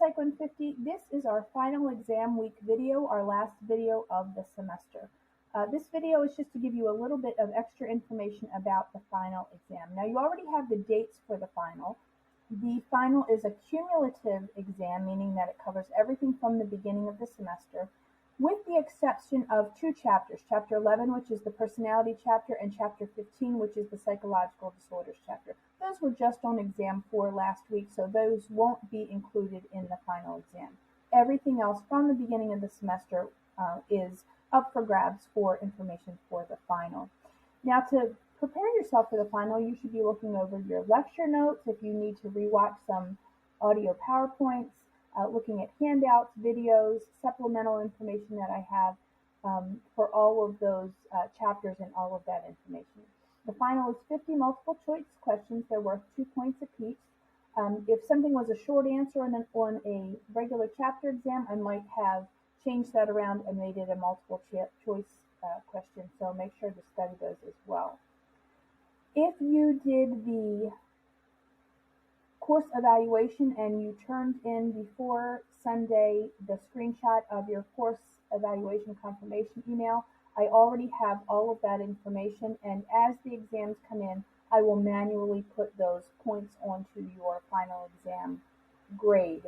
Psych 150. This is our final exam week video, our last video of the semester. This video is just to give you a little bit of extra information about the final exam. Now, you already have the dates for the final. The final is a cumulative exam, meaning that it covers everything from the beginning of the semester, with the exception of two chapters, Chapter 11, which is the personality chapter, and Chapter 15, which is the psychological disorders chapter. Those were just on exam 4 last week, so those won't be included in the final exam. Everything else from the beginning of the semester is up for grabs for information for the final. Now, to prepare yourself for the final, you should be looking over your lecture notes if you need to rewatch some audio PowerPoints, looking at handouts, videos, supplemental information that I have for all of those chapters and all of that information. The final is 50 multiple choice questions. They're worth 2 points apiece. If something was a short answer on a regular chapter exam, I might have changed that around and made it a multiple choice question, so make sure to study those as well. If you did the course evaluation and you turned in before Sunday the screenshot of your course evaluation confirmation email, I already have all of that information, and as the exams come in, I will manually put those points onto your final exam grade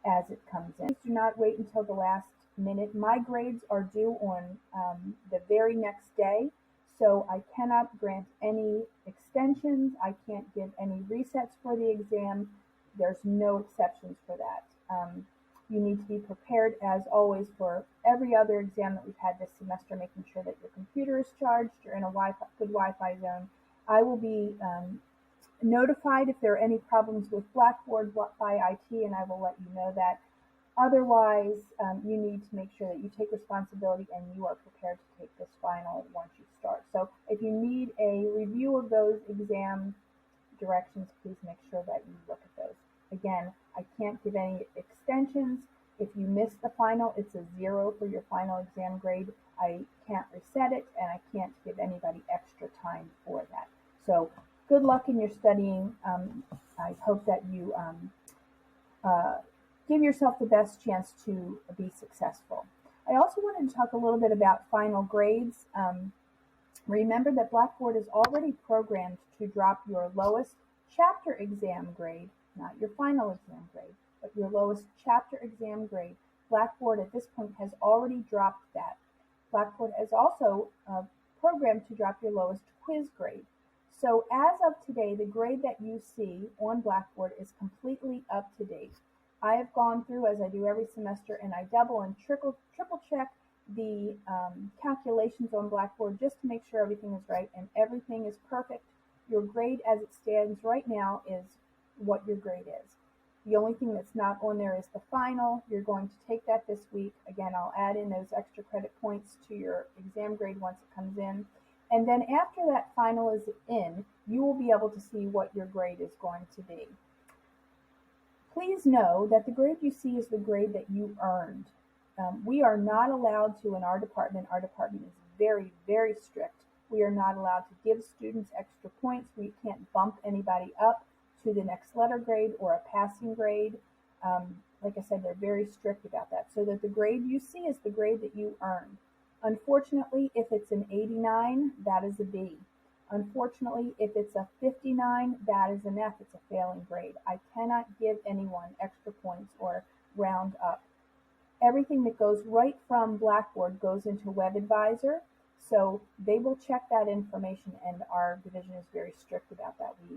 as it comes in. Do not wait until the last minute. My grades are due on the very next day, so I cannot grant any extensions. I can't give any resets for the exam. There's no exceptions for that. You need to be prepared, as always, for every other exam that we've had this semester, making sure that your computer is charged, you're in a good Wi-Fi zone. I will be notified if there are any problems with Blackboard by IT, and I will let you know that. Otherwise, you need to make sure that you take responsibility and you are prepared to take this final once you start. So if you need a review of those exam directions, please make sure that you look at those. Again, I can't give any extensions. If you miss the final, it's a 0 for your final exam grade. I can't reset it, and I can't give anybody extra time for that. So good luck in your studying. I hope that you give yourself the best chance to be successful. I also wanted to talk a little bit about final grades. Remember that Blackboard is already programmed to drop your lowest chapter exam grade, not your final exam grade, but your lowest chapter exam grade. Blackboard at this point has already dropped that. Blackboard is also programmed to drop your lowest quiz grade. So as of today, the grade that you see on Blackboard is completely up to date. I have gone through, as I do every semester, and I double and triple check the calculations on Blackboard just to make sure everything is right, and everything is perfect. Your grade as it stands right now is what your grade is. The only thing that's not on there is the final. You're going to take that this week. Again, I'll add in those extra credit points to your exam grade once it comes in. And then after that final is in, you will be able to see what your grade is going to be. Please know that the grade you see is the grade that you earned. We are not allowed to, in our department is very, very strict. We are not allowed to give students extra points. We can't bump anybody up to the next letter grade or a passing grade. Like I said, they're very strict about that. So that the grade you see is the grade that you earned. Unfortunately, if it's an 89, that is a B. Unfortunately, if it's a 59, that is an F. It's a failing grade. I cannot give anyone extra points or round up. Everything that goes right from Blackboard goes into WebAdvisor, so they will check that information, and our division is very strict about that. We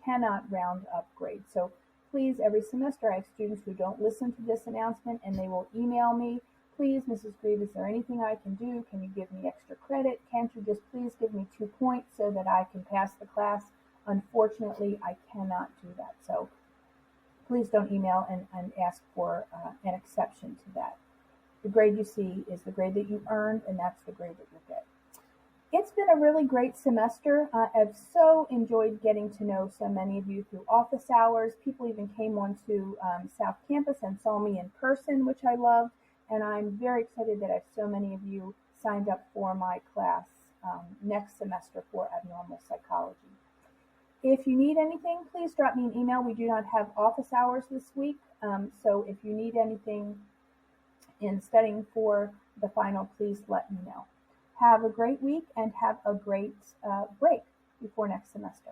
cannot round up grades. So please, every semester I have students who don't listen to this announcement, and they will email me, please, Mrs. Grieve, is there anything I can do? Can you give me extra credit? Can't you just please give me 2 points so that I can pass the class? Unfortunately, I cannot do that. So please don't email and ask for an exception to that. The grade you see is the grade that you earned, and that's the grade that you'll get. It's been a really great semester. I've so enjoyed getting to know so many of you through office hours. People even came onto South Campus and saw me in person, which I loved. And I'm very excited that I have so many of you signed up for my class next semester for abnormal psychology. If you need anything, please drop me an email. We do not have office hours this week, so if you need anything in studying for the final, please let me know. Have a great week and have a great break before next semester.